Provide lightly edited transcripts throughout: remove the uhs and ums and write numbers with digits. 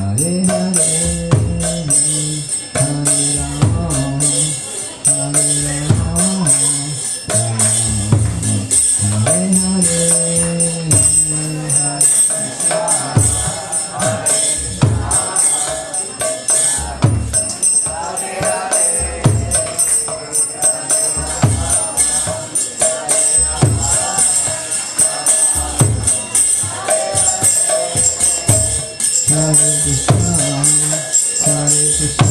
Hare Krishna, Hare Krishna,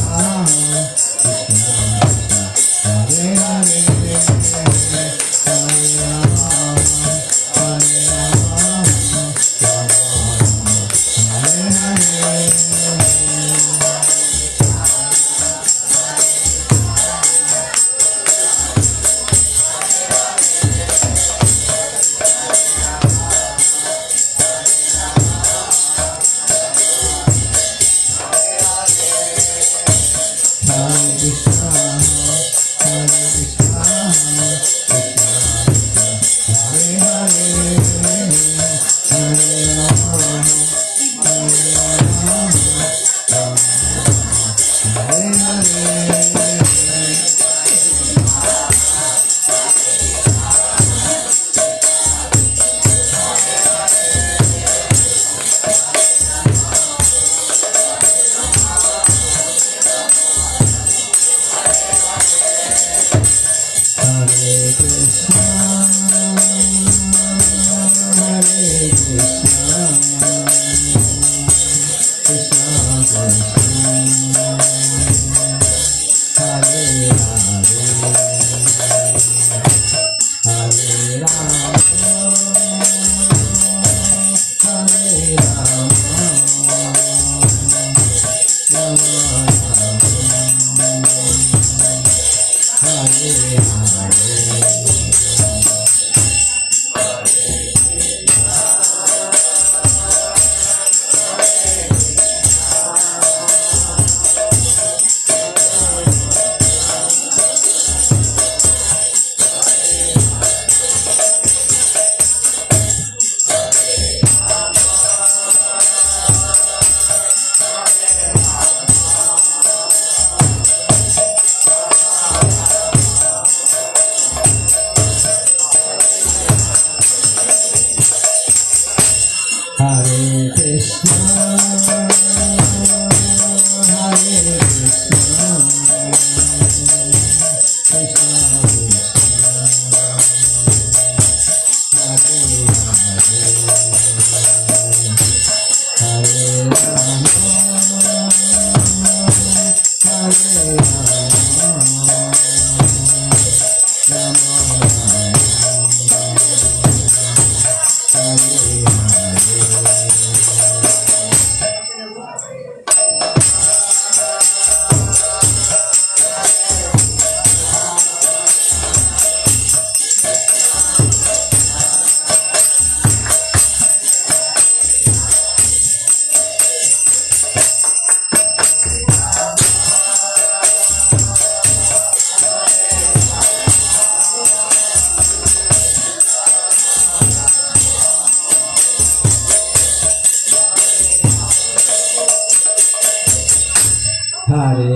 Krishna Krishna, Hare Hare, Hare Rama, Hare Rama, Rama Rama, Hare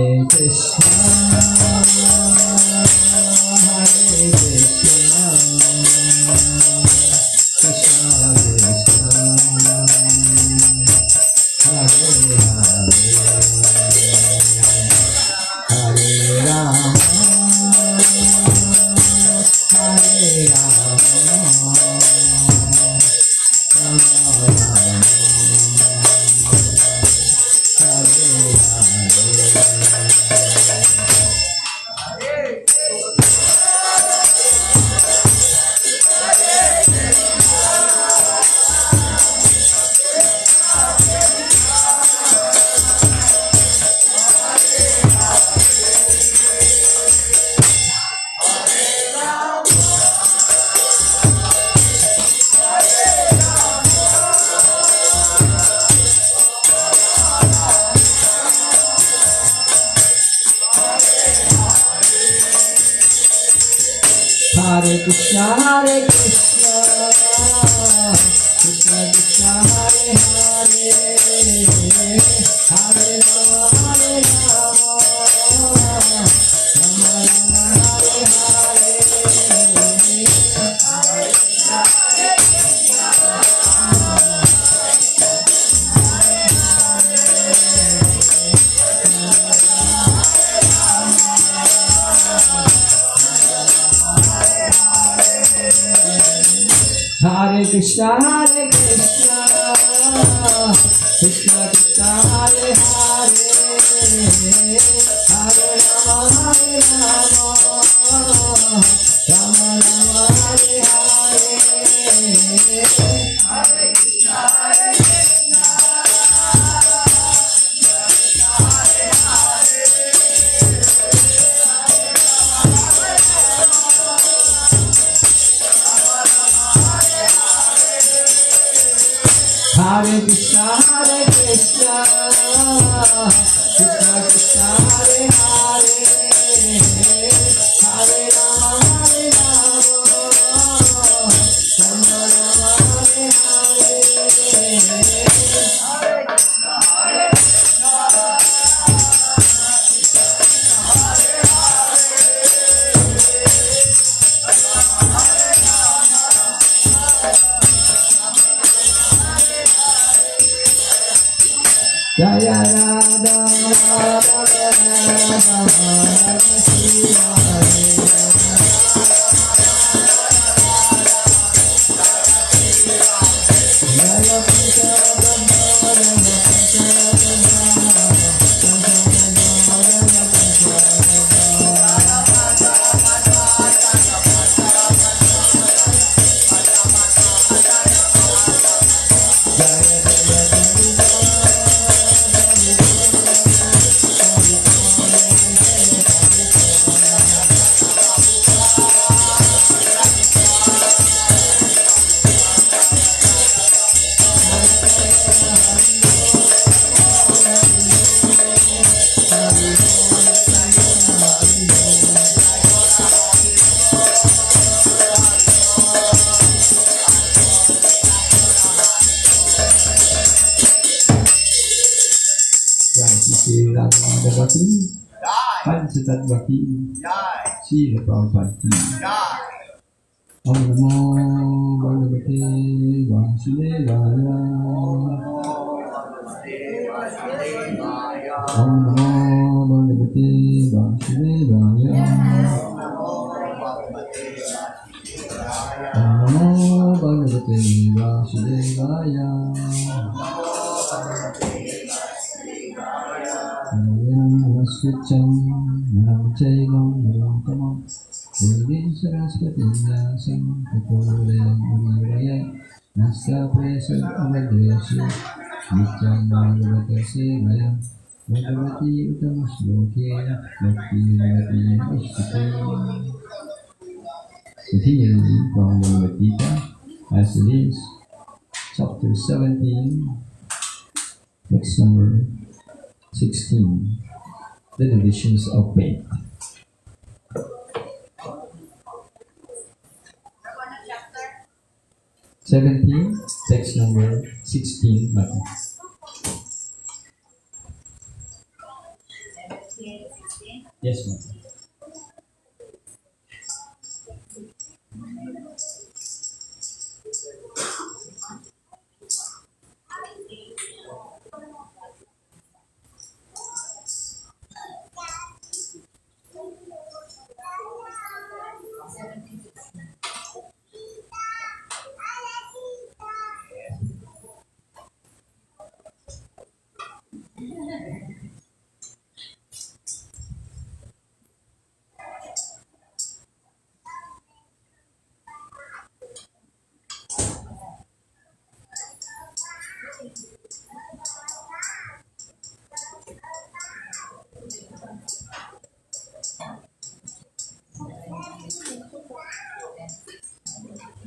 Hare Krishna, Hare Krishna, Krishna Krishna, Hare Hare, Hare Krishna, Krishna Krishna, Hare Hare, Hare Rama, Rama Rama, Hare Hare. Hare Krishna, Hare Krishna, Krishna Krishna, Hare Hare, Hare Rama, Rama Rama, Hare Hare. Jaya Radha Radha Radha Shiva Jaya Krishna Bhakti, Panchatat Bhakti, Srila Prabhupada. Om Namo Bhagavate Vasudevaya. Om Namo Bhagavate Vasudevaya. Om Namo Bhagavate Vasudevaya. Namaskritam Namaskritam Namaskritam Devim Saraswati Vyasam Tato Muraya Nasta Presa Amadreshu Nityam Bhagavata Sevaya Bhagavati Uttama Shloke Bhakti Vati Ishtate. Continuing from Bhagavad Gita as it is, chapter 17, text number 16, the divisions of faith. 17, text number 16, Mata. 16? Yes, Mata.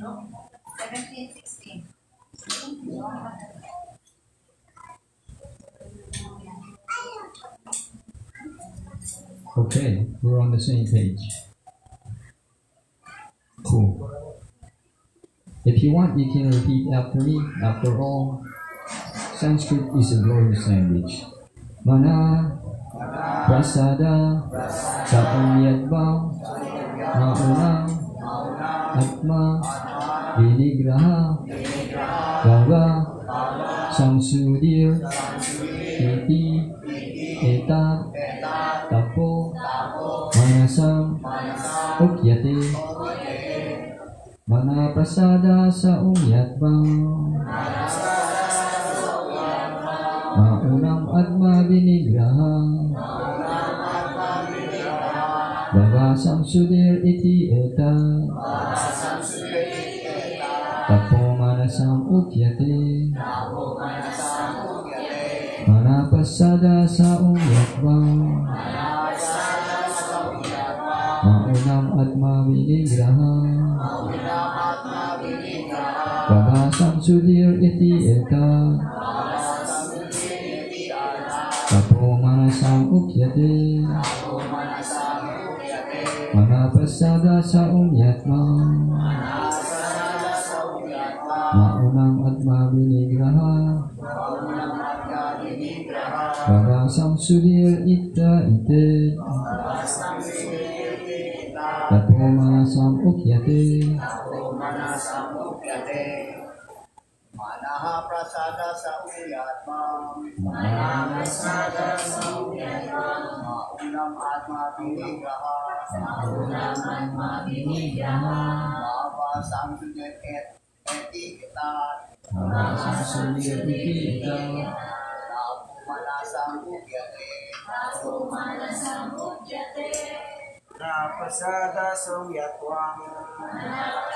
No? 17, 16. Okay, we're on the same page. Cool. If you want, you can repeat after me. After all, Sanskrit is a glorious language. Mana prasada sa umyadva maunang atma vinigraha bhava samsudir iti eta tapo manasam ukyate. Mana prasada sa umyadva maunang atma vinigraha bhava samsudir iti eta tapo manasam ukyate. Mana prasada sa umyadva maunang atma vinigraha bhava samsudir iti eta tapo manasam ukyate. Mana prasada sa umyatma maunang atma vinigraha bhava samsudir ita ite tapo manasam ukyate. Manaha prasada sa uyatma maunam atma vinigraha bhava samsudir eti kita tapo manasam ukyate. Na prasada sa uyatwang maunam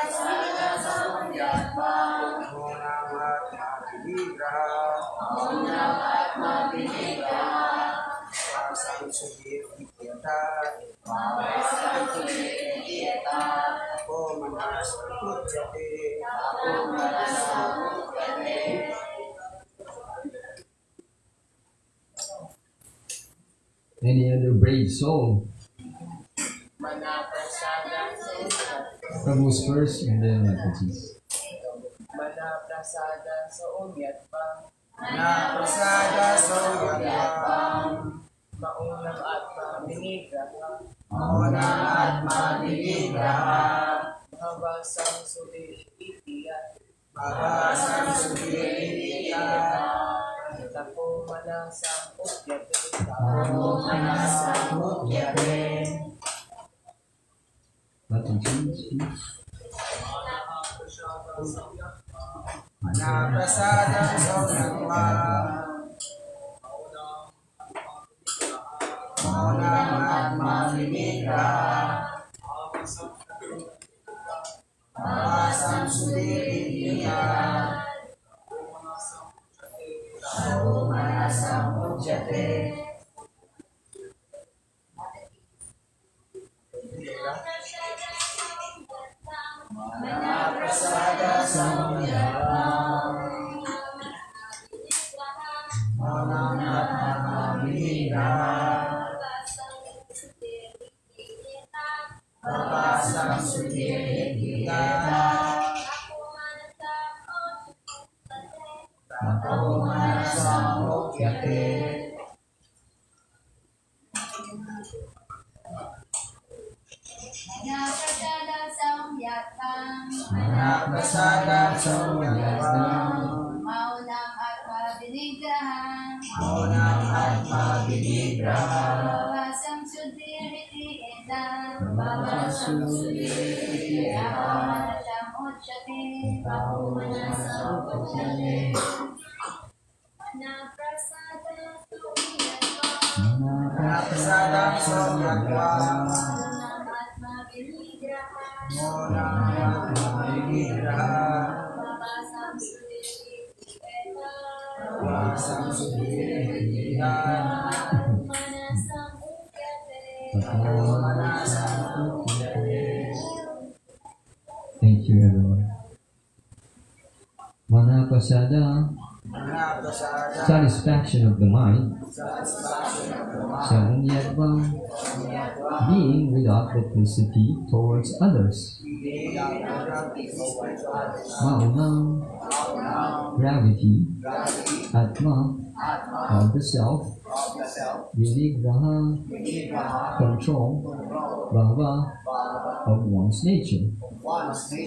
atma vinigraha bhava samsudir ita tapo manasam ukyate. Any other brave soul? Prabhu's first and then Mataji's. Mana prasada sa umyatma maunam atma vinigraha bhava samsudir itiya tapo manasam ukyate. Mataji's, please. Mana prasada sa uyatma maunam atma vinigraha bhava samsudir itiya tapo manasam ukyate. Mana prasada sa uyatma maunam atma vinigraha bhava samsudir itiya tapo manasam ukyate. Mana prasada sa umyatma Maunam atma vinigraha maunam atma vinigraha bhava samsudir iti eta bhava samsudir iti eta manasam ukyate. tapo manasam ukyate. Mana prasada sa umyatma Mana prasada sa umyatma maunam atma vinigraha maunam atma vinigraha bhava samsudir iti eta bhava samsudir iti eta manasam ukyate. tapo manasam ukyate. Thank you, everyone. Mana prasada, Mana prasada satisfaction of the mind, sa umyatva, being without duplicity towards others. Maunam, gravity, Atma, of the self, Vinigraha, control, Bhava, of one's nature,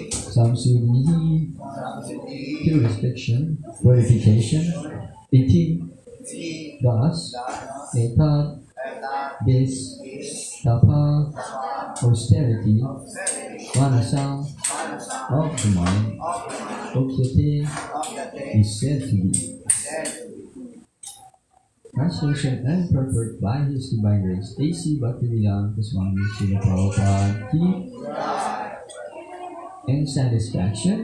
Samsudhi, purification, Iti, thus, Etat, this, Tapa, austerity, Manasa, of the mind, Okyate, is said to be. Translation and purport by His Divine Grace, HG Bhakta Swami Srila Prabhupada Ki. And satisfaction,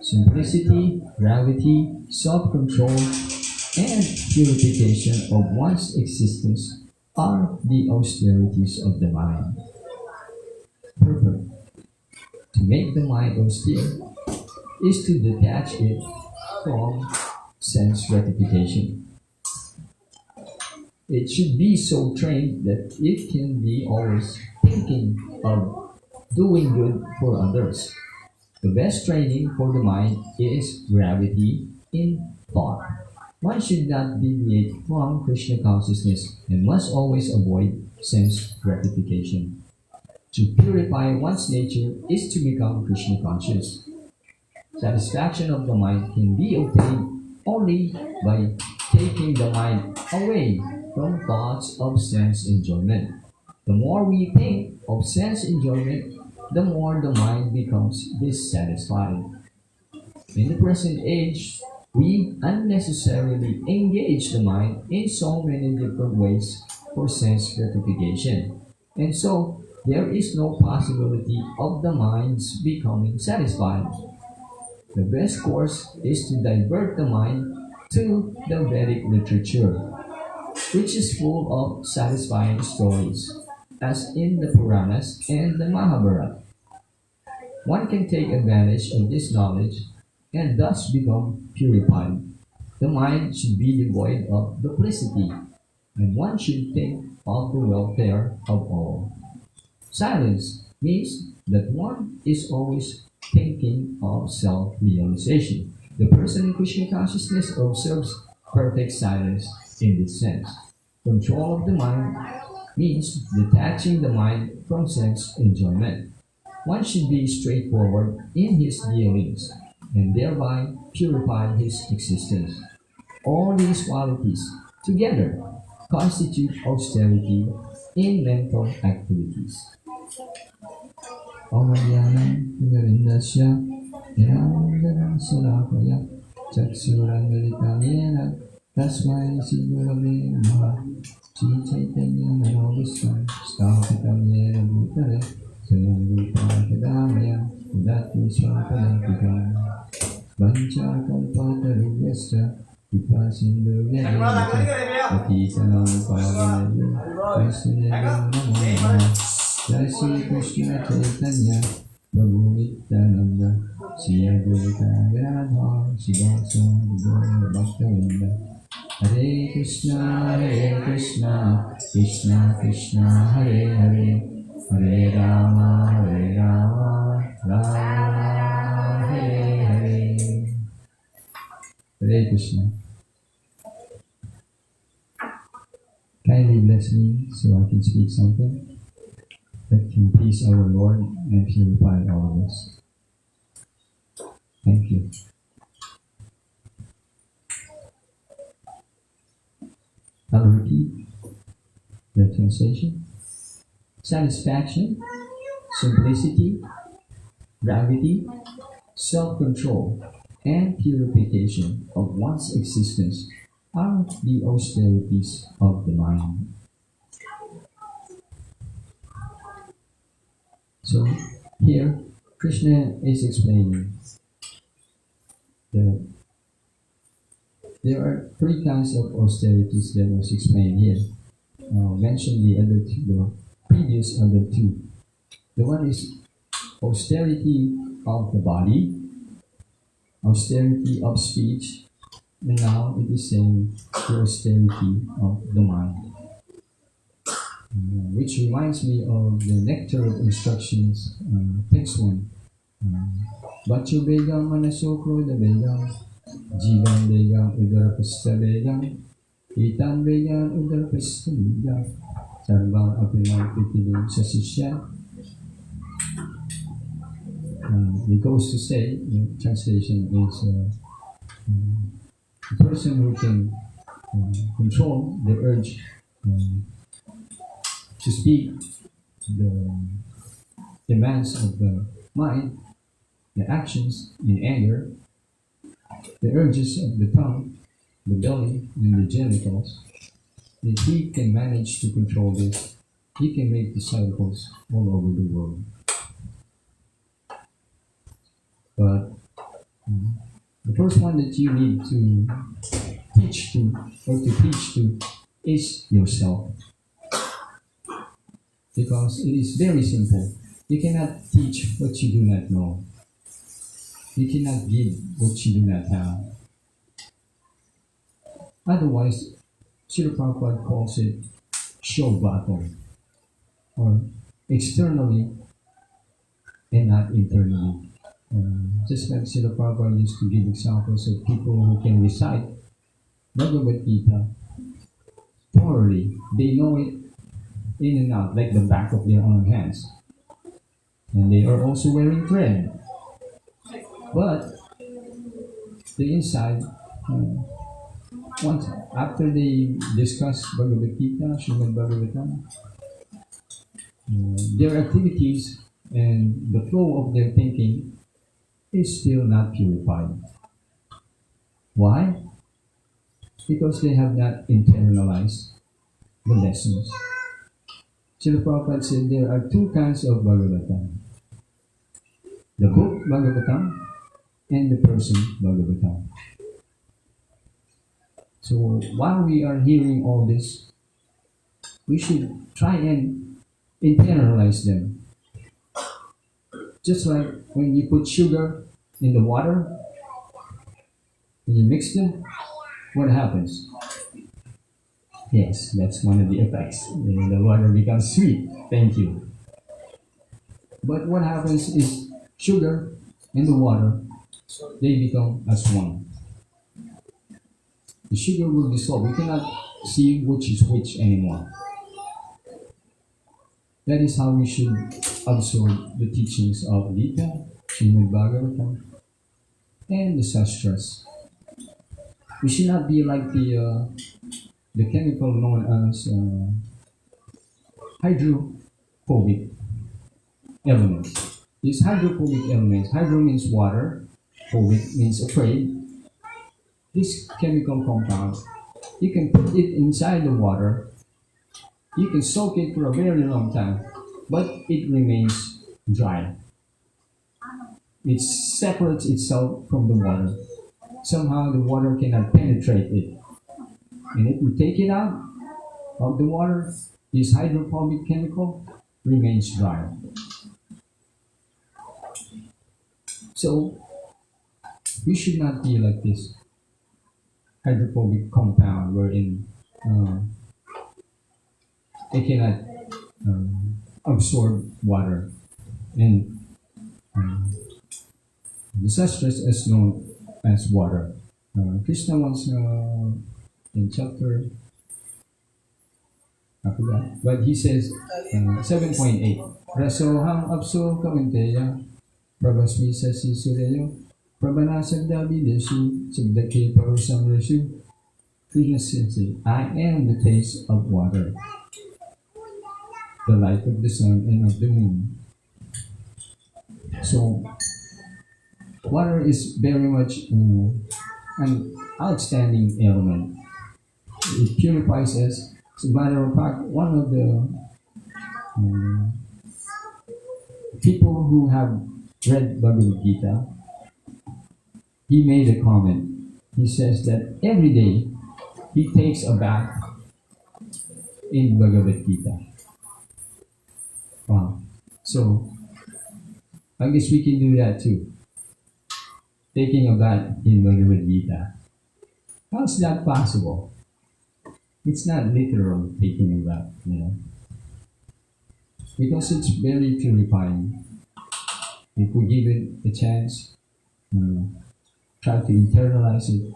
simplicity, gravity, self-control, and purification of one's existence are the austerities of the mind. Purport. To make the mind austere is to detach it from sense gratification. It should be so trained that it can be always thinking of doing good for others. The best training for the mind is gravity in thought. One should not deviate from Krishna consciousness and must always avoid sense gratification. To purify one's nature is to become Krishna conscious. Satisfaction of the mind can be obtained only by taking the mind away from thoughts of sense enjoyment. The more we think of sense enjoyment, the more the mind becomes dissatisfied. In the present age, we unnecessarily engage the mind in so many different ways for sense gratification. And so, there is no possibility of the mind's becoming satisfied. The best course is to divert the mind to the Vedic literature, which is full of satisfying stories, as in the Puranas and the Mahabharata. One can take advantage of this knowledge and thus become purified. The mind should be devoid of duplicity, and one should think of the welfare of all. Silence means that one is always thinking of self-realization. The person in Krishna consciousness observes perfect silence in this sense. Control of the mind means detaching the mind from sense enjoyment. One should be straightforward in his dealings and thereby purify his existence. All these qualities together constitute austerity in mental activities. Omadhyana Vimarindasya Yanandana Salakaya Chaksurangalitamena Tasmai Sigurave Maha Sri Chaitanya Manobhustam Sthapitam Yena Bhutale Swayam Rupa Kadamaya Udati Swapadantikam Vancha Kalpatarubhyascha Vipa Sindhu Vyadayata Patitanam Pavanayam Vaisnavam Namo Namaha Jai Sri Krishna Chaitanya Prabhu Nityananda Shri Advaita Gadadhar Srivasadi Gaura Bhaktavinda Hare Krishna Krishna Krishna Hare Hare Hare Rama Rama Hare Hare. Hare Krishna. Kindly bless me so I can speak something that can please our Lord and purify all of us. Thank you. I'll repeat the translation. Satisfaction, simplicity, gravity, self-control, and purification of one's existence are the austerities of the mind. So here, Krishna is explaining that there are three kinds of austerities that was explained here. Mention the other two, the previous other two. The one is austerity of the body, austerity of speech, and now it is saying the austerity of the mind. Which reminds me of the Nectar of Instructions, text 1, Vachu Begam Manasokro the Begam, Jivan Begam Udarapasta Begam, Itan Begam Udarapasta Begam, Sarvang Apinang Pitilim Sasisya. It goes to say, the translation is a person who can control the urge to speak the demands of the mind, the actions in anger, the urges of the tongue, the belly, and the genitals. If he can manage to control this, he can make disciples all over the world. But the first one that you need to teach to, or to teach to, is yourself. Because it is very simple. You cannot teach what you do not know. You cannot give what you do not have. Otherwise, Srila Prabhupada calls it show battle, or externally and not internally. Just like Srila Prabhupada used to give examples of people who can recite Bhagavad Gita thoroughly. They know it in and out, like the back of their own hands. And they are also wearing thread. But the inside, once after they discuss Bhagavad Gita, Srimad Bhagavatam, their activities and the flow of their thinking is still not purified. Why? Because they have not internalized the lessons. Srila Prabhupada said there are two kinds of Bhagavatam. The book Bhagavatam and the person Bhagavatam. So while we are hearing all this, we should try and internalize them. Just like when you put sugar in the water, and you mix them, what happens? Yes, that's one of the effects. The water becomes sweet. Thank you. But what happens is sugar and the water, they become as one. The sugar will dissolve. You cannot see which is which anymore. That is how we should absorb the teachings of Gita, Srimad Bhagavatam, and the Sastras. We should not be like the chemical known as hydrophobic elements. These hydrophobic elements, hydro means water, phobic means afraid. This chemical compound, you can put it inside the water, you can soak it for a very long time, but it remains dry. It separates itself from the water. Somehow the water cannot penetrate it. And if we take it out of the water, this hydrophobic chemical remains dry. So, we should not be like this hydrophobic compound wherein it cannot absorb water. And the sastras is known as water. Krishna once in chapter, I forgot, but he says 7.8, Rasoham apso kamanteya prabhasmi sasi sureyo prabhana sabdavideshu sabdake parusamreshu. Krishna says, I am the taste of water, the light of the sun and of the moon. So, water is very much an outstanding element. It purifies us. As a matter of fact, one of the people who have read Bhagavad Gita, he made a comment. He says that every day he takes a bath in Bhagavad Gita. Wow. So, I guess we can do that too. Taking a bath in Bhagavad Gita. How's that possible? It's not literal taking a bath, because it's very purifying. if we give it a chance, try to internalize it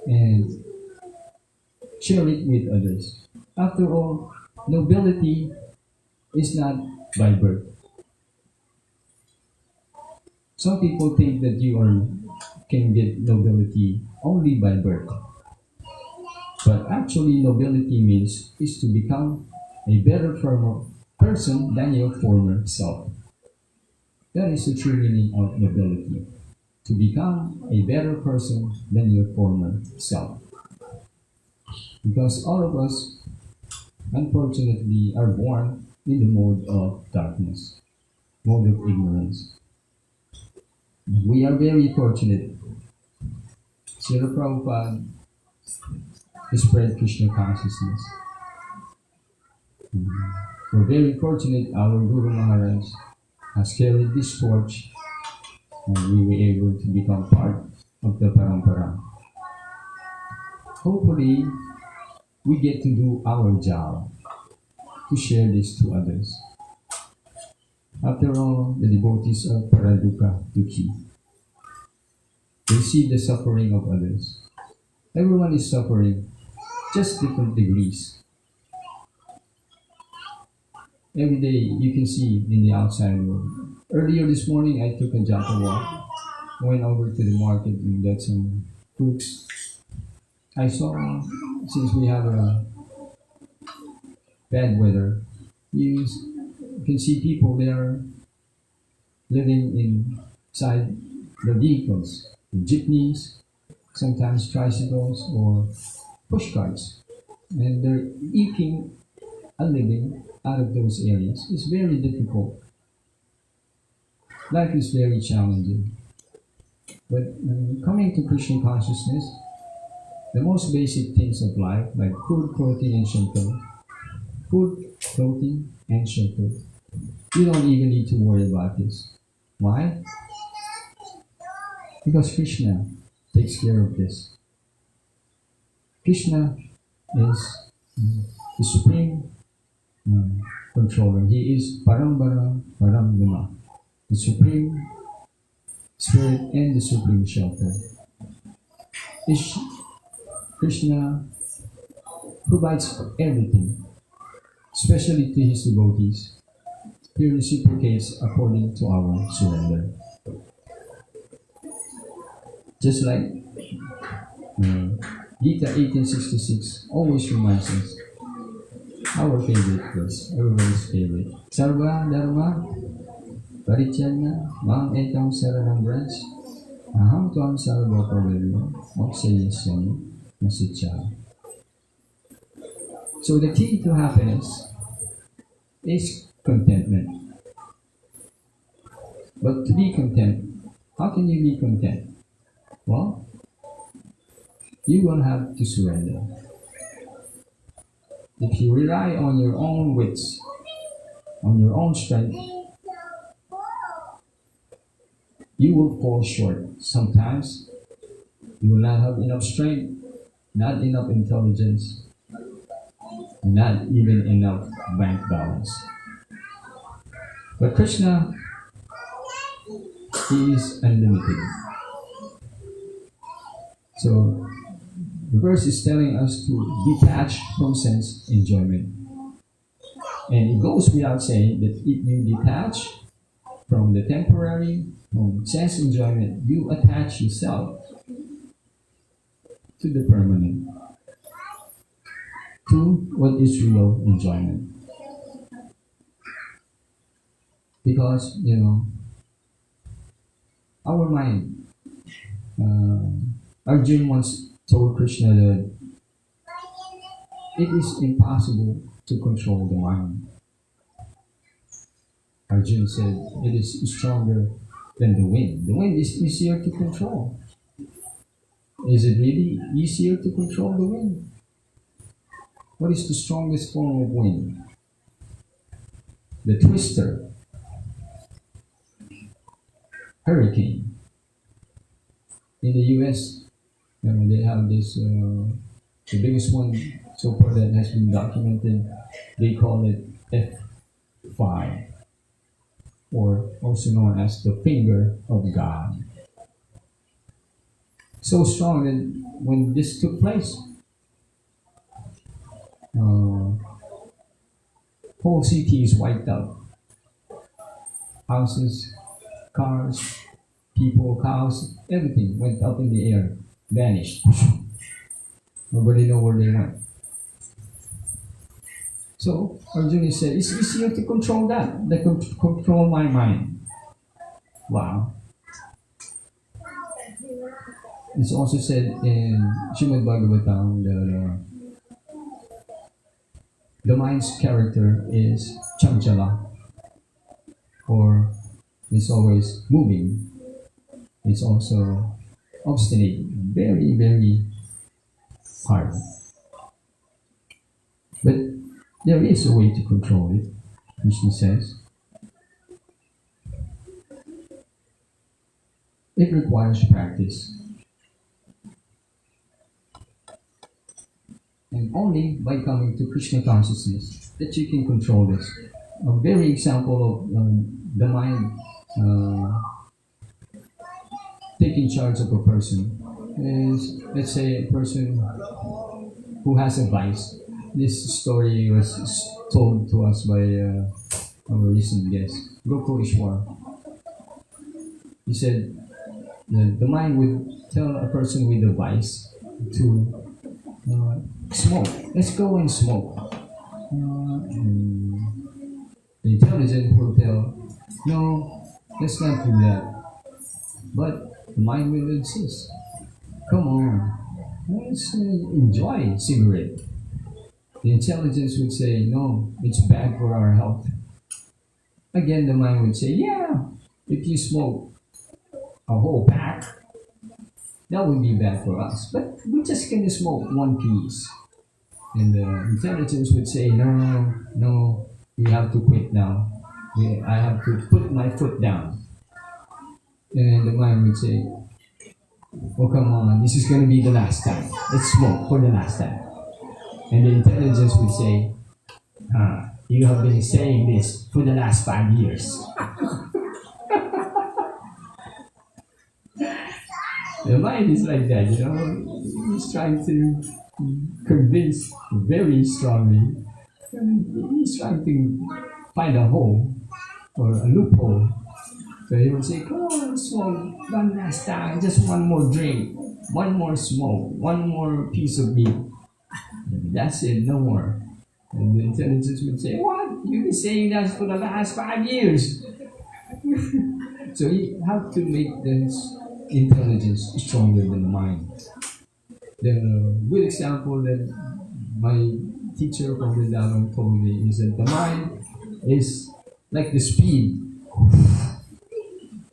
and share it with others. After all, nobility is not by birth. Some people think that can get nobility only by birth. But actually, nobility means is to become a better person than your former self. That is the true meaning of nobility. To become a better person than your former self. Because all of us, unfortunately, are born in the mode of darkness, mode of ignorance. We are very fortunate. Srila Prabhupada spread Krishna consciousness. We're very fortunate our Guru Maharaj has carried this torch and we were able to become part of the parampara. Hopefully, we get to do our job to share this to others. After all, the devotees are paraduka dukkhi. They see the suffering of others. Everyone is suffering, just different degrees. Every day you can see in the outside world. Earlier this morning, I took a japa walk, went over to the market and got some fruits. I saw, since we have a bad weather, you can see people there living inside the vehicles, the jeepneys, sometimes tricycles or push carts, and they're eking a living out of those areas. It's very difficult. Life is very challenging. But coming to Krishna consciousness, the most basic things of life, like food, clothing, and shelter, you don't even need to worry about this. Why? Because Krishna takes care of this. Krishna is the supreme controller. He is Parambara Paramdama, the supreme spirit and the supreme shelter. Krishna provides for everything, especially to his devotees. He reciprocates according to our surrender. Just like Gita 1866 always reminds us, our favorite verse, everyone's favorite. Sarva dharma parityagna mam ekam saranam braj aham tvam sarva pavelya mokshayasyami nasicha. So the key to happiness is contentment. But to be content, how can you be content? Well, you will have to surrender. If you rely on your own wits, on your own strength, you will fall short. Sometimes you will not have enough strength, not enough intelligence, and not even enough bank balance. But Krishna, he is unlimited. So the verse is telling us to detach from sense enjoyment. And it goes without saying that if you detach from the temporary, from sense enjoyment, you attach yourself to the permanent, to what is real enjoyment. Because, our mind, Arjuna once told Krishna that it is impossible to control the mind. Arjuna said it is stronger than the wind. The wind is easier to control. Is it really easier to control the wind? What is the strongest form of wind? The twister. Hurricane. In the US, they have this, the biggest one so far that has been documented, they call it F5. or also known as the finger of God. So strong that when this took place, whole city is wiped out. Houses, cars, people, cows, everything went up in the air, vanished. Nobody know where they went. So Arjuna said, it's easier to control that than control my mind. Wow. It's also said in Srimad Bhagavatam that the mind's character is chanchala, or it's always moving. It's also obstinate, very, very hard. But there is a way to control it, Krishna says. It requires practice. And only by coming to Krishna consciousness that you can control this. A very example of the mind taking charge of a person is, let's say, a person who has a vice. This story was told to us by our recent guest, Gokul Ishwar. He said that the mind would tell a person with a vice to smoke. Let's go and smoke. The intelligent will tell, no, let's not do that. But the mind will insist. Come on, let's enjoy cigarette. The intelligence would say, no, it's bad for our health. Again, the mind would say, yeah, if you smoke a whole pack, that would be bad for us. But we're just going to smoke one piece. And the intelligence would say, no, we have to quit now. I have to put my foot down. And the mind would say, oh, come on, this is going to be the last time. Let's smoke for the last time. And the intelligence would say, you have been saying this for the last 5 years. The mind is like that, He's trying to convince very strongly. He's trying to find a hole or a loophole. So he will say, come on, smoke one last time, just one more drink, one more smoke, one more piece of meat. That's it, no more. And the intelligence would say, what? You've been saying that for the last 5 years. So you have to make this intelligence stronger than the mind. The good example that my teacher from Vrindavan told me is that the mind is like the speed,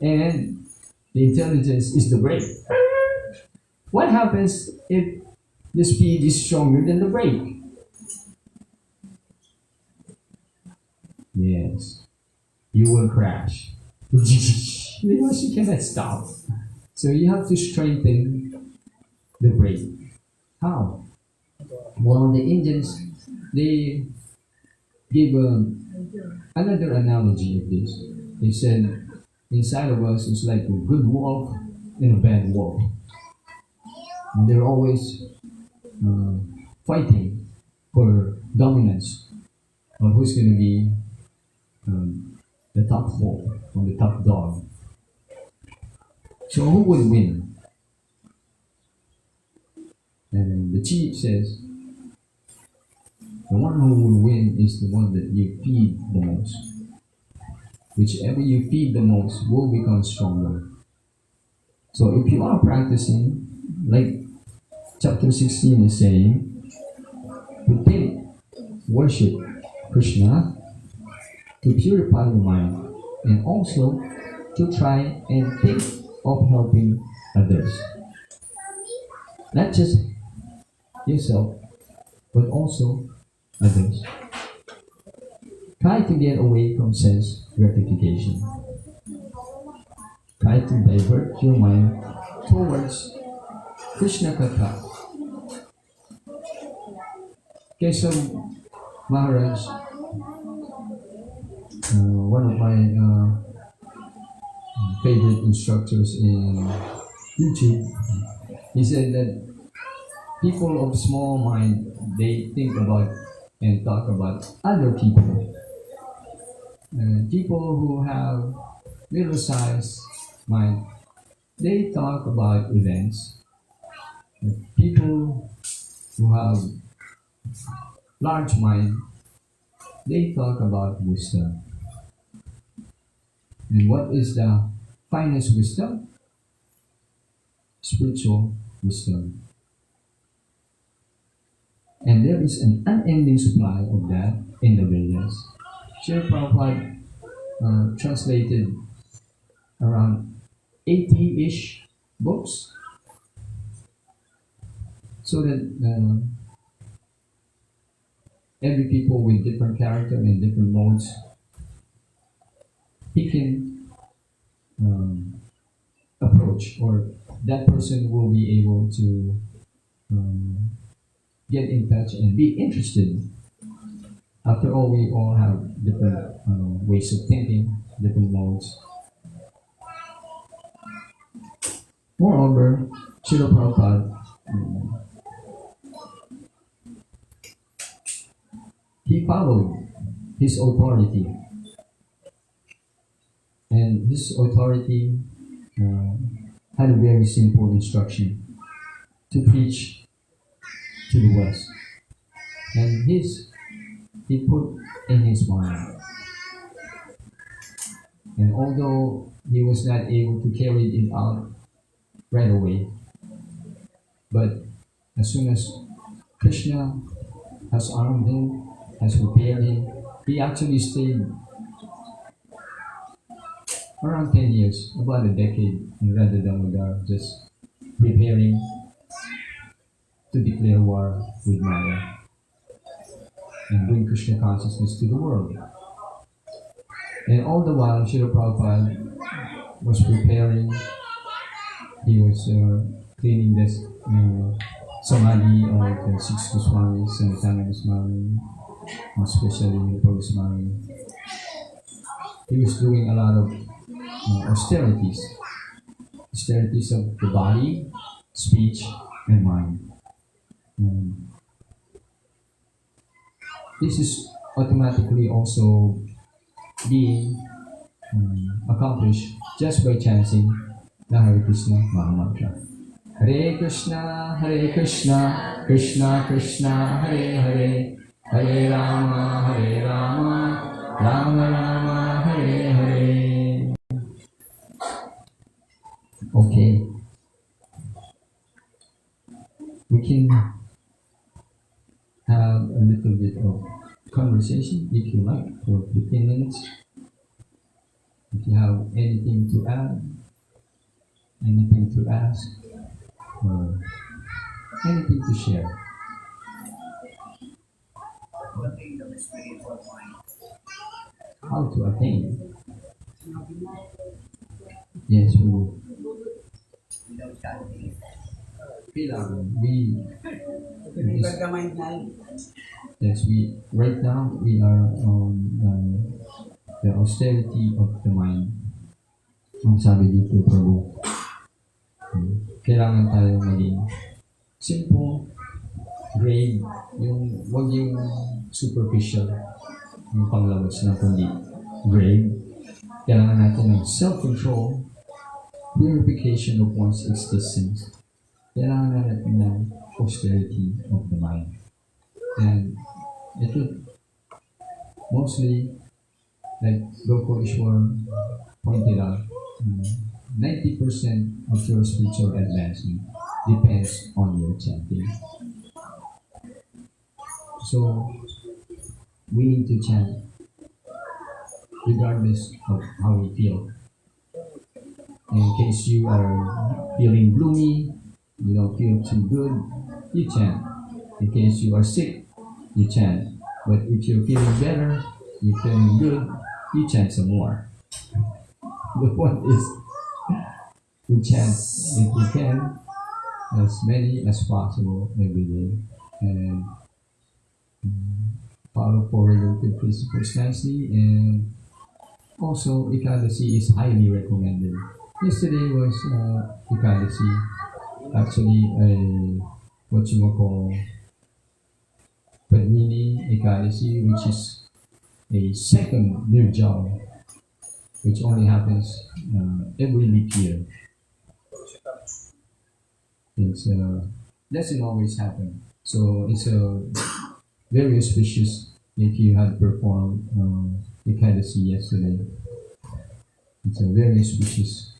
and the intelligence is the brake. What happens if the speed is stronger than the brake? Yes, you will crash because you cannot stop. So you have to strengthen the brake. How? Well, the Indians, they give another analogy of this. They said, inside of us is like a good wolf and a bad wolf. And they're always fighting for dominance of who's going to be the top wolf or the top dog. So who would win? And the chief says, the one who will win is the one that you feed the most. Whichever you feed the most will become stronger. So if you are practicing, like chapter 16 is saying, to think, worship Krishna, to purify your mind, and also to try and think of helping others. Not just yourself, but also others. Try to get away from sense gratification. Try to divert your mind towards Krishna Katha. Keshav Maharaj, one of my favorite instructors in YouTube. He said that people of small mind, they think about and talk about other people. People who have little size mind, they talk about events. People who have large mind, they talk about wisdom. And what is the finest wisdom? Spiritual wisdom. And there is an unending supply of that in the Vedas. Srila Prabhupada translated around 80-ish books so that every people with different character and different modes, he can approach, or that person will be able to get in touch and be interested. After all, we all have different ways of thinking, different modes. Moreover, Srila Prabhupada, he followed his authority. And his authority had a very simple instruction to preach to the West. And he put in his mind. And although he was not able to carry it out right away, but as soon as Krishna has armed him, has prepared him, he actually stayed around 10 years, about a decade in Radha Damodar, just preparing to declare war with Maya and bring Krishna consciousness to the world. And all the while, Srila Prabhupada was preparing, he was cleaning this samadhi of the six Goswamis, Sanatana Goswami, especially Prabhu Goswami. He was doing a lot of austerities of the body, speech, and mind. This is automatically also being accomplished just by chanting the Hare Krishna Mahamantra. Hare Krishna, Krishna Krishna, Hare Hare, Hare Rama, Rama Rama, Hare Hare. Okay. We can have a little bit of conversation if you like for 15 minutes. If you have anything to add, anything to ask, or anything to share. How to attain? Yes, we will. Yes, right now we are on the austerity of the mind. Ang sabi dito, Prabhu, kailangan tayo maging simple, grade, wag yung superficial, yung panglabas na kundi grade. Kailangan natin ng self-control, purification of one's existence. Kailangan natin ng austerity of the mind. And it would mostly, like Dr. Ishwar pointed out, 90% of your spiritual advancement depends on your chanting. So, we need to chant regardless of how we feel. In case you are feeling gloomy, you don't feel too good, you chant. In case you are sick, you chant. But if you're feeling better, you're feeling good, you chant some more. The point is to chant, if you can, as many as possible every day, and follow four regulative principles nicely, and Also, Ekadasi is highly recommended. Yesterday was Ekadasi. Actually, what you call Padmini Ekadasi, which is a second Nirjal, which only happens every leap year. It's doesn't always happen. So it's very auspicious if you had performed Ekadasi yesterday. It's a very auspicious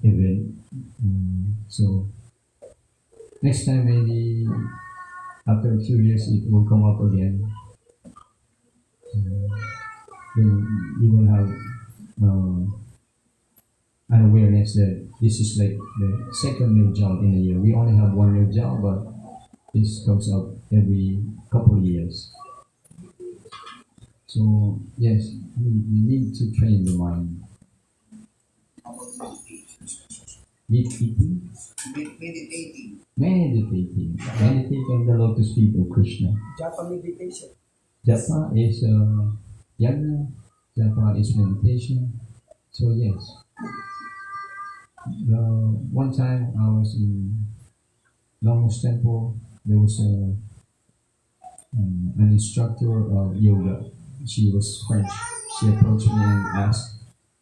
event. So next time maybe after a few years it will come up again. Then you will have an awareness that this is like the second Nirjal in a year. We only have one Nirjal, but this comes up every couple of years. So yes, we need to train the mind. Meditating, meditate on the lotus feet of Krishna. Japa meditation. Japa is yajna, japa is meditation. So yes, one time I was in Long's temple. There was an instructor of yoga. She was French. She approached me and asked,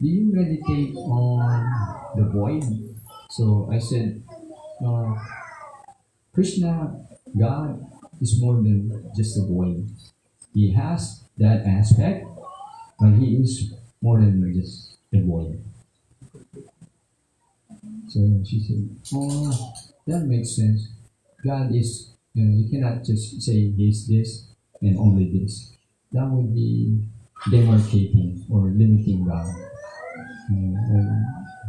"Do you meditate on the void?" So I said, Krishna, God, is more than just a void. He has that aspect, but He is more than just a void. So she said, "Oh, that makes sense. God is, you cannot just say He's this and only this. That would be demarcating or limiting God.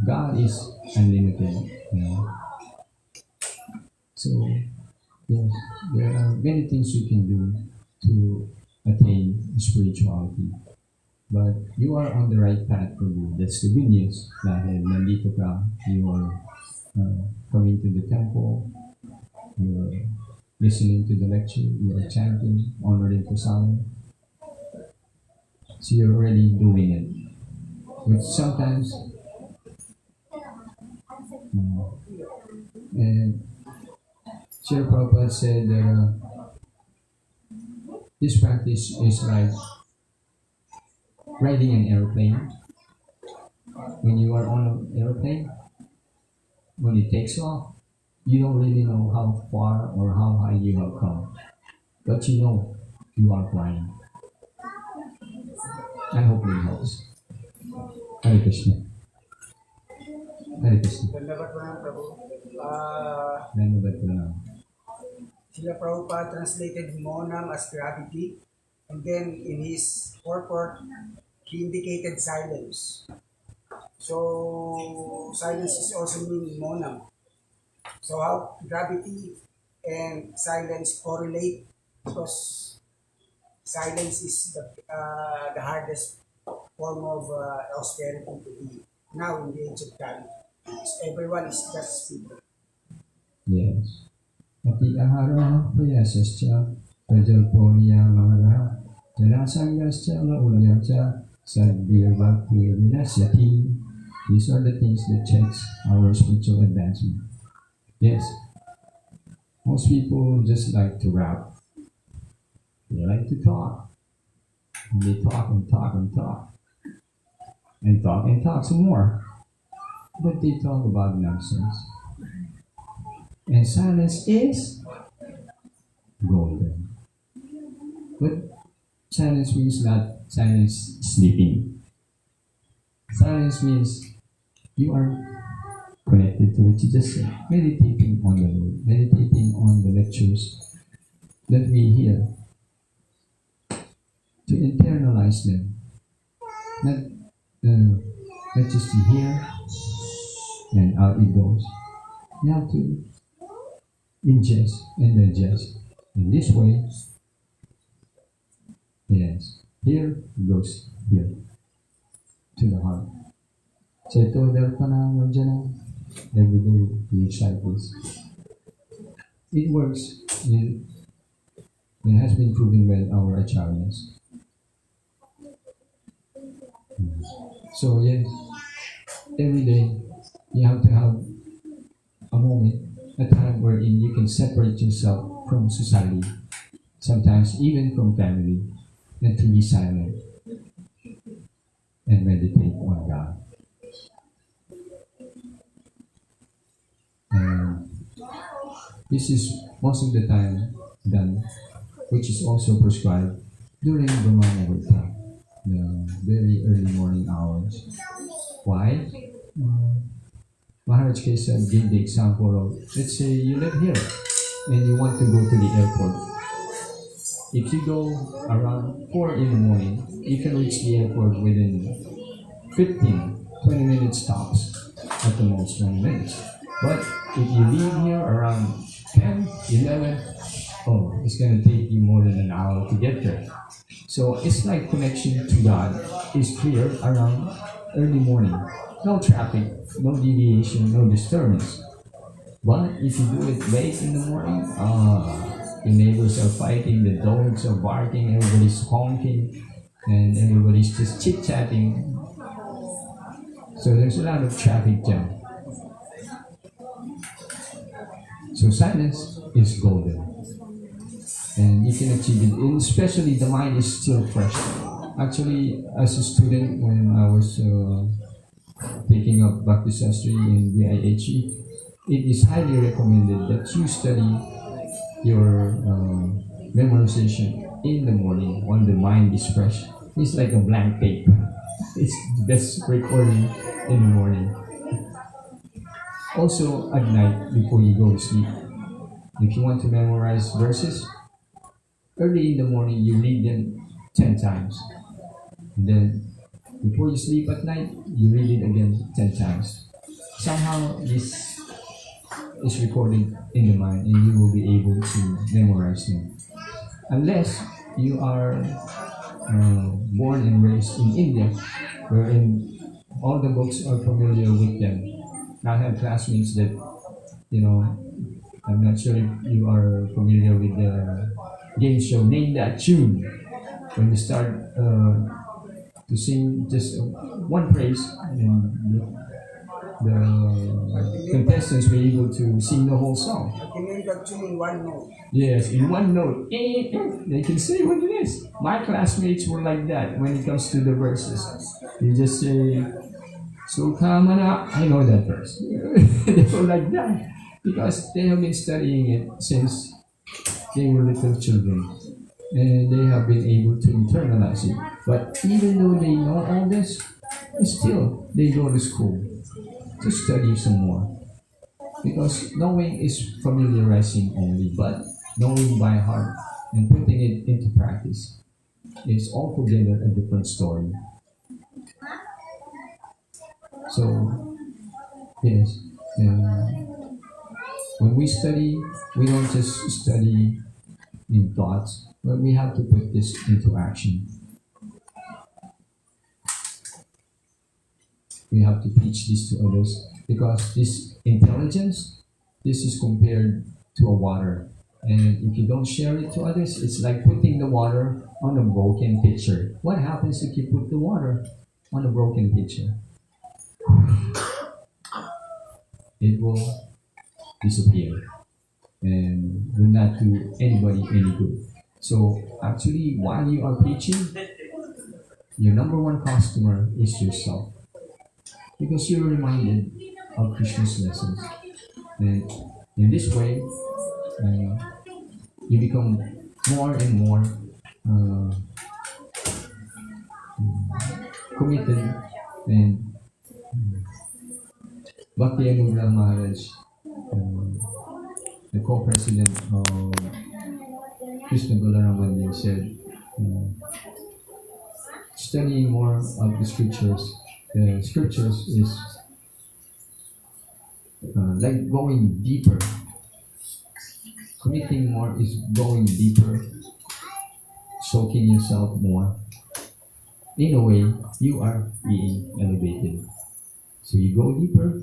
God is unlimited. So, yes, there are many things you can do to attain spirituality. But you are on the right path for you. That's the good news. Dahil nandito ka, you are coming to the temple, you are listening to the lecture, you are chanting, honoring Prasadam. So you're already doing it. But sometimes, and Srila Prabhupada said that this practice is like riding an airplane. When you are on an airplane, when it takes off, you don't really know how far or how high you have come. But you know you are flying. I hope it helps. Hare Krishna. Hare Krishna. Dhanyavad Pranam Prabhu. Dhanyavad Pranam. Srila Prabhupada translated monam as gravity, and then in his purport, he indicated silence. So silence is also meaning monam. So how gravity and silence correlate, because silence is the hardest form of austerity to be now in the age of time. Everyone is just speaking. Yes. Ati ahara payasascha prajalpo niyamara janasangascha laulyascha sadhya bhakti vinasyati. These are the things that checks our spiritual advancement. Yes. Most people just like to rap. They like to talk. And they talk and talk and talk. And talk and talk some more. But they talk about nonsense. And silence is golden. But silence means not silence sleeping. Silence means you are connected to what you just said. Meditating on the Lord, meditating on the lectures that we hear. To internalize them. Not just to hear and out it goes. You have to ingest and digest. In this way, yes, here goes here to the heart. Cheto Darpana Manjana. Every day we recite this. It works. It has been proven by our acharyas. So yes, every day you have to have a moment, a time wherein you can separate yourself from society, sometimes even from family, and to be silent and meditate on God. And this is most of the time done, which is also prescribed during Brahmana, the very early morning hours. Why? Maharaj Kesa gave the example of, let's say you live here and you want to go to the airport. If you go around 4 in the morning, you can reach the airport within 15, 20 minutes tops, at the most 20 minutes. But if you leave here around 10, 11, oh, it's going to take you more than an hour to get there. So it's like connection to God is clear around early morning. No traffic, no deviation, no disturbance. But if you do it late in the morning, the neighbors are fighting, the dogs are barking, everybody's honking, and everybody's just chit-chatting. So there's a lot of traffic jam. So silence is golden. And you can achieve it, and especially the mind is still fresh. Actually, as a student, when I was taking up Bhakti Sastri in BHagavad, it is highly recommended that you study your memorization in the morning when the mind is fresh. It's like a blank paper. It's the best recording in the morning. Also at night before you go to sleep. If you want to memorize verses, early in the morning you read them 10 times. And then before you sleep at night, you read it again 10 times. Somehow this is recorded in the mind and you will be able to memorize them. Unless you are born and raised in India, wherein all the books are familiar with them. I have classmates that, I'm not sure if you are familiar with the game show Name That Tune. When you start to sing just one phrase, and the contestants were able to sing the whole song. I can name that tune in one note. Yes, in one note. They can say what it is. My classmates were like that when it comes to the verses. They just say, Sukamana, I know that verse. They were like that because they have been studying it since they were little children. And they have been able to internalize it. But even though they know all this, still they go to school to study some more. Because knowing is familiarizing only, but knowing by heart and putting it into practice is altogether a different story. So, yes, when we study, we don't just study in thoughts, but we have to put this into action. We have to teach this to others because this intelligence, this is compared to a water. And if you don't share it to others, it's like putting the water on a broken pitcher. What happens if you put the water on a broken pitcher? It will disappear and will not do anybody any good. So actually, while you are preaching, your number one customer is yourself. Because you're reminded of Krishna's lessons. And in this way, you become more and more committed. And Bhakti Anugrah Maharaj, the co-president of Krishna Balaram Mandir, said, studying more of the scriptures is like going deeper. Committing more is going deeper, soaking yourself more. In a way, you are being elevated. So you go deeper,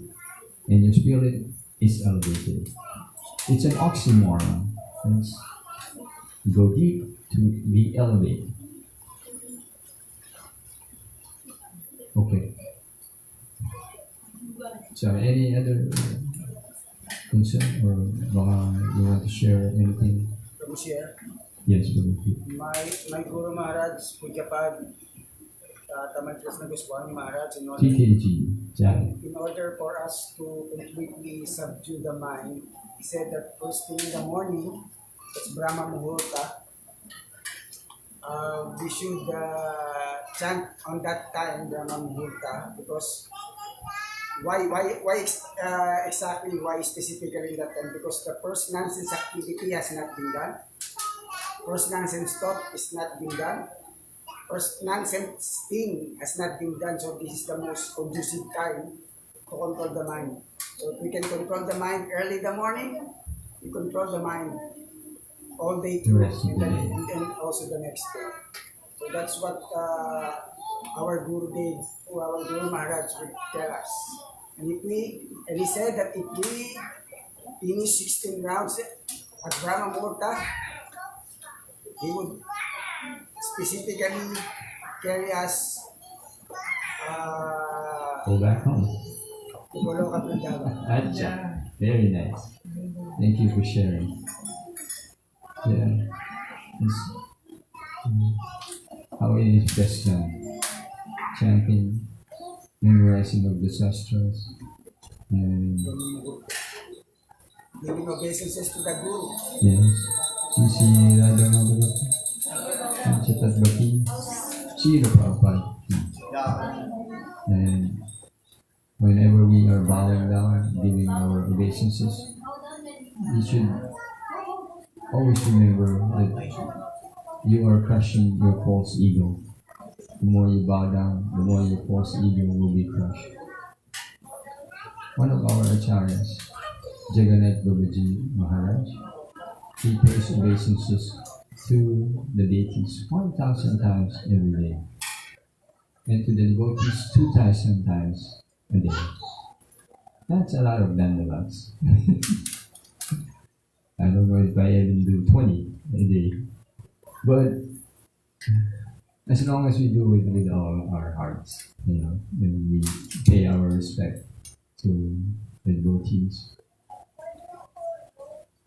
and your spirit is elevated. It's an oxymoron. You go deep to be elevated. Okay. So any other concern or you want to share anything? From share. Yes, Brother Pete. My Guru Maharaj, Pujapad, Taman Krishna Goswami Maharaj, TKG, Jai. in order for us to completely subdue the mind, he said that first thing in the morning, it's Brahma Muhurta, we should chant on that time Brahma Muhurta, because exactly why specifically that time? Because the first nonsense activity has not been done. First nonsense thought is not been done. First nonsense thing has not been done. So this is the most conducive time to control the mind. So if we can control the mind early in the morning, we control the mind all day The through, rest of and the then day. and also the next day. So that's what our Guru did, or our Guru Maharaj would tell us. And he said that if we finish 16 rounds at Brahma Muhurta, he would specifically carry us Go back home. to Goloka Vrindavan. Acha. Very nice. Thank you for sharing. Yeah. It's, how it is best done. Chanting, memorizing of the sastras, and Giving obeisances to the Guru. yes, si Radha Madhava, Chatat Bhakti, Srila Prabhupada. And whenever we are bowing down, giving our obeisances, we should always remember that you are crushing your false ego. The more you bow down, the more your false ego will be crushed. One of our acharyas, Jagannath Babaji Maharaj, he pays obeisances to the deities 1,000 times every day, and to the devotees 2,000 times a day. That's a lot of dandavats. I don't know if I even do 20 a day, but as long as we do it with all our hearts, then we pay our respect to the devotees,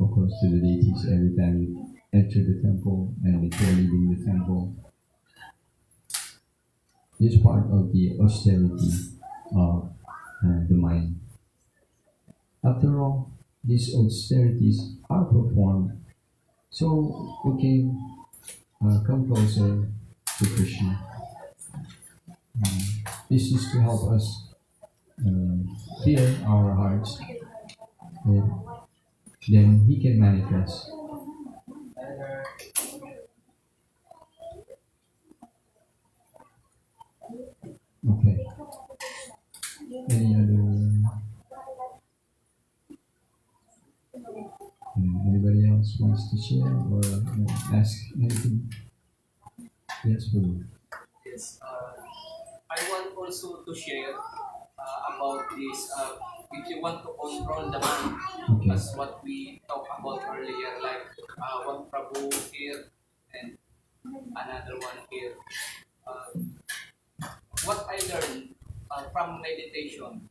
of course, to the deities every time you enter the temple and before leaving the temple. This is part of the austerity of the mind. After all, these austerities are performed so we can come closer to Krishna. This is to help us clear our hearts, and then He can manifest. Okay. Any other? Anybody else wants to share or ask anything? Yes, please. Yes, I want also to share about this. If you want to control the mind, Okay. as what we talked about earlier, like one Prabhu here and another one here. Uh, what I learned from meditation,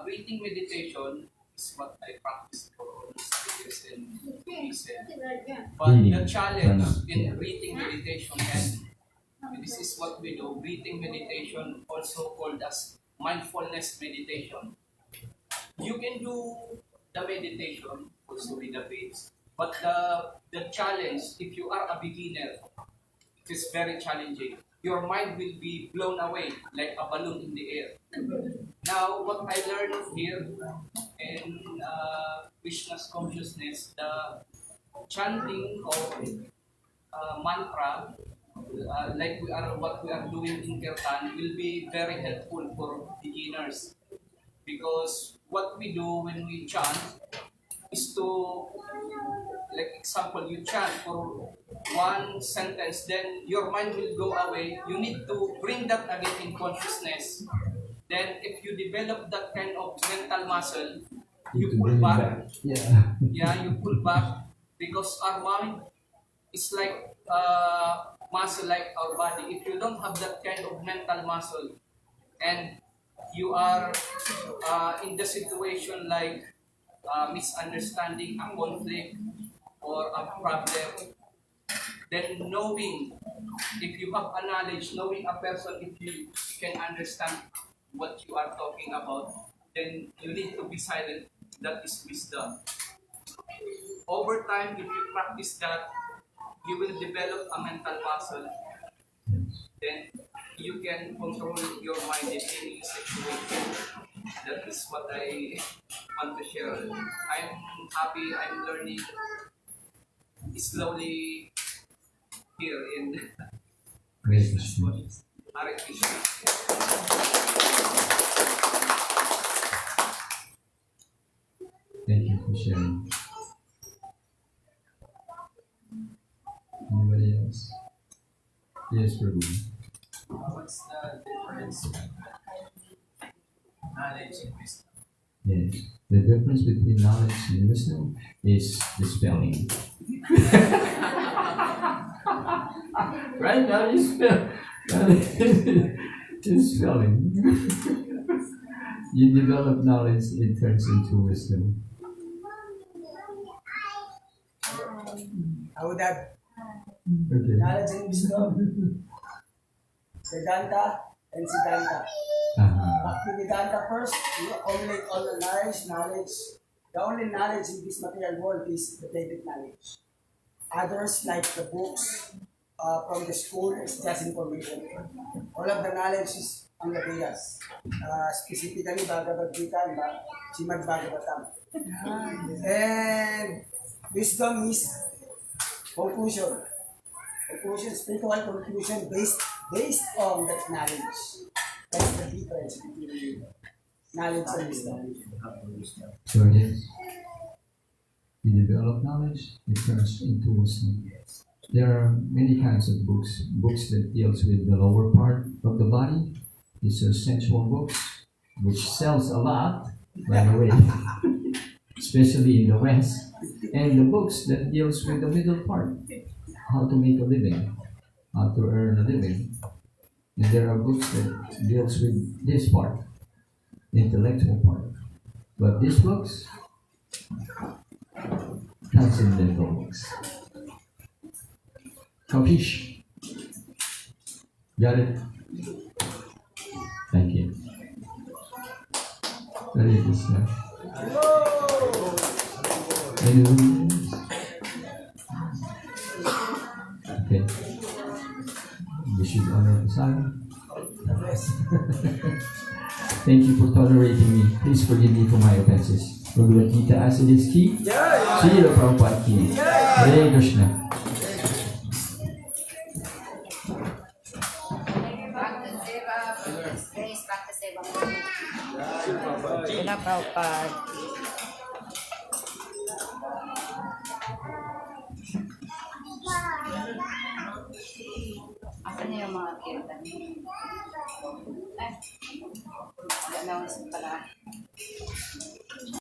breathing meditation is what I practice for almost 3 years and recent. But the Breathing. challenge Yeah. in breathing meditation, and this is what we do, breathing meditation, also called as mindfulness meditation. You can do the meditation also with the breaths, but the challenge, if you are a beginner, it is very challenging. Your mind will be blown away like a balloon in the air. Now, what I learned here in Krishna's consciousness, the chanting of mantra, like what we are doing in Kirtan, will be very helpful for beginners, because what we do when we chant is to, like example, you chant for one sentence, then your mind will go away. You need to bring that again in consciousness. Then if you develop that kind of mental muscle, Need you to pull bring it back. Yeah. Yeah, you pull back, because our mind is like muscle, like our body. If you don't have that kind of mental muscle, and you are in the situation like misunderstanding, a conflict, or a problem, then knowing, if you have a knowledge, knowing a person, if you can understand what you are talking about, then you need to be silent. That is wisdom. Over time, if you practice that, you will develop a mental muscle. Then you can control your mind in any situation. That is what I want to share. I'm happy. I'm learning slowly here in Great Krishna's Krishna. bodies. Hare Krishna. Thank you for sharing. Anybody else? Yes, Prabhu. What's the difference between knowledge and wisdom? Yes. The difference between knowledge and wisdom is the spelling. Right now you spell. It's spelling. You develop knowledge, it turns into wisdom. I would have Okay. knowledge and wisdom, Vedanta and Siddhanta. Bhakti Vedanta first, you accumulate all the knowledge. The only knowledge in this material world is the Vedic knowledge. Others, like the books from the school, is just information. All of the knowledge is on the Vedas. Specifically, Bhagavad Gita and Srimad Bhagavatam. And wisdom is conclusion. Conclusion, spiritual conclusion based on that knowledge. That's the difference between knowledge and wisdom. So yes, you develop knowledge, it turns into wisdom. There are many kinds of books. Books that deals with the lower part of the body. These are sensual books, which sells a lot, by the way, especially in the West. And the books that deals with the middle part, how to make a living, how to earn a living. And there are books that deals with this part, the intellectual part. But these books, transcendental books. Capish? Got it? Thank you. Hare Krishna. Anyone else? Okay. We should honor the silence. Thank you for tolerating me. Please forgive me for my offenses. Bhagavad Gita as it is ki. Srila Prabhupada ki. Hare Krishna. Bhakta Seva, praise Bhakta Seva. Srila Prabhupada. Asan na yung mga kirtan? Ay, announce pala.